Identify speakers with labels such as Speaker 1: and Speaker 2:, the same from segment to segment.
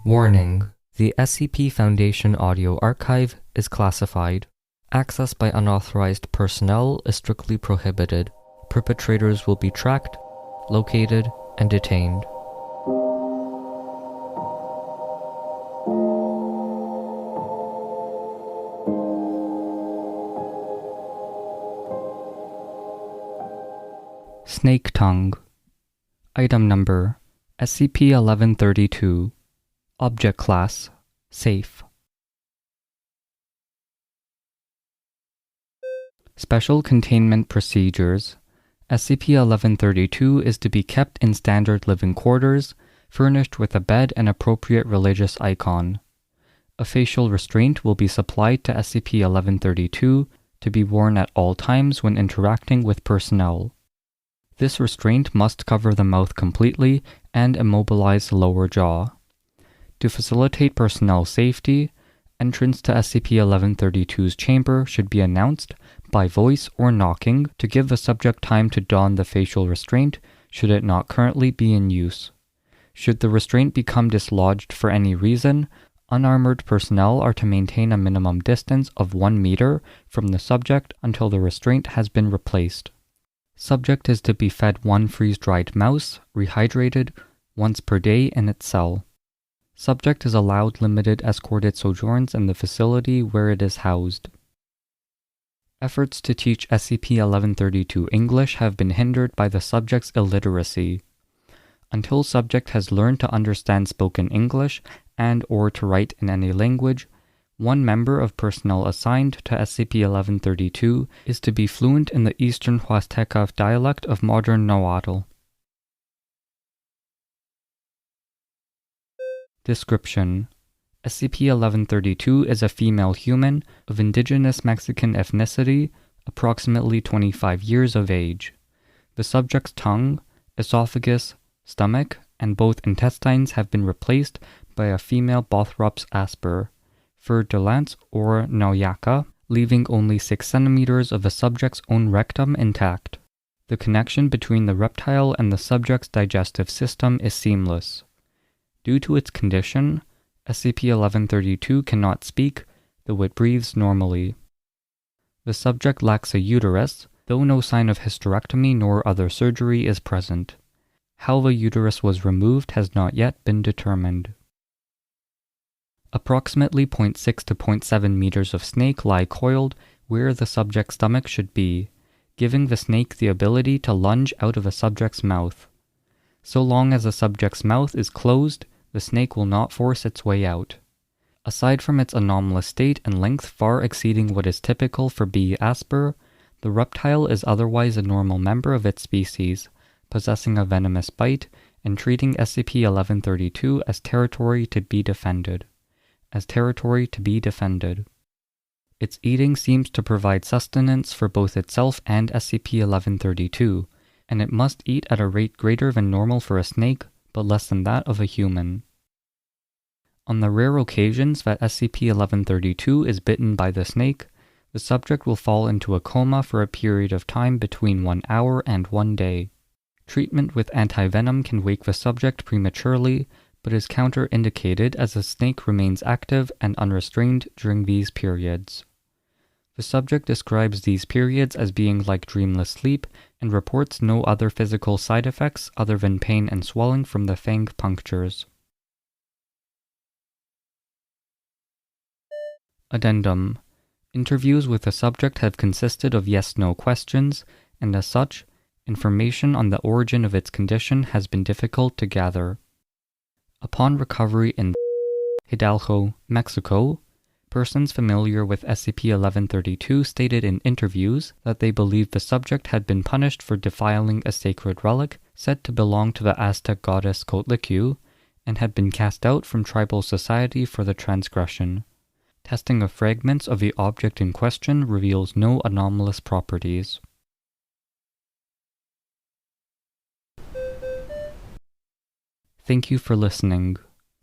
Speaker 1: Warning: the SCP Foundation audio archive is classified. Access by unauthorized personnel is strictly prohibited. Perpetrators will be tracked, located, and detained. Snake Tongue. Item Number: SCP-1132. Object Class: Safe. Special Containment Procedures. SCP-1132 is to be kept in standard living quarters, furnished with a bed and appropriate religious icon. A facial restraint will be supplied to SCP-1132 to be worn at all times when interacting with personnel. This restraint must cover the mouth completely and immobilize the lower jaw. To facilitate personnel safety, entrance to SCP-1132's chamber should be announced by voice or knocking to give the subject time to don the facial restraint should it not currently be in use. Should the restraint become dislodged for any reason, unarmored personnel are to maintain a minimum distance of 1 meter from the subject until the restraint has been replaced. Subject is to be fed 1 freeze-dried mouse, rehydrated, once per day in its cell. Subject is allowed limited escorted sojourns in the facility where it is housed. Efforts to teach SCP-1132 English have been hindered by the subject's illiteracy. Until subject has learned to understand spoken English and or to write in any language, one member of personnel assigned to SCP-1132 is to be fluent in the Eastern Huasteca dialect of modern Nahuatl. Description: SCP-1132 is a female human of indigenous Mexican ethnicity, approximately 25 years of age. The subject's tongue, esophagus, stomach, and both intestines have been replaced by a female Bothrops asper, fer de lance or nauyaka, leaving only 6 centimeters of the subject's own rectum intact. The connection between the reptile and the subject's digestive system is seamless. Due to its condition, SCP-1132 cannot speak, though it breathes normally. The subject lacks a uterus, though no sign of hysterectomy nor other surgery is present. How the uterus was removed has not yet been determined. Approximately 0.6 to 0.7 meters of snake lie coiled where the subject's stomach should be, giving the snake the ability to lunge out of a subject's mouth. So long as the subject's mouth is closed, the snake will not force its way out. Aside from its anomalous state and length far exceeding what is typical for B. asper, the reptile is otherwise a normal member of its species, possessing a venomous bite and treating SCP-1132 as territory to be defended. Its eating seems to provide sustenance for both itself and SCP-1132, and it must eat at a rate greater than normal for a snake, but less than that of a human. On the rare occasions that SCP-1132 is bitten by the snake, the subject will fall into a coma for a period of time between 1 hour and 1 day. Treatment with antivenom can wake the subject prematurely, but is counterindicated as the snake remains active and unrestrained during these periods. The subject describes these periods as being like dreamless sleep and reports no other physical side effects other than pain and swelling from the fang punctures. Addendum: interviews with the subject have consisted of yes-no questions, and as such, information on the origin of its condition has been difficult to gather. Upon recovery in Hidalgo, Mexico, persons familiar with SCP-1132 stated in interviews that they believed the subject had been punished for defiling a sacred relic said to belong to the Aztec goddess Coatlicue, and had been cast out from tribal society for the transgression. Testing of fragments of the object in question reveals no anomalous properties. Thank you for listening.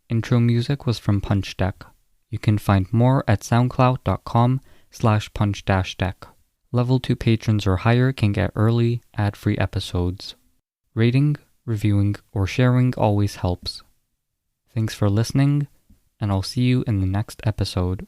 Speaker 1: Intro music was from Punch Deck. You can find more at soundcloud.com/punch-deck. Level 2 patrons or higher can get early, ad-free episodes. Rating, reviewing, or sharing always helps. Thanks for listening, and I'll see you in the next episode.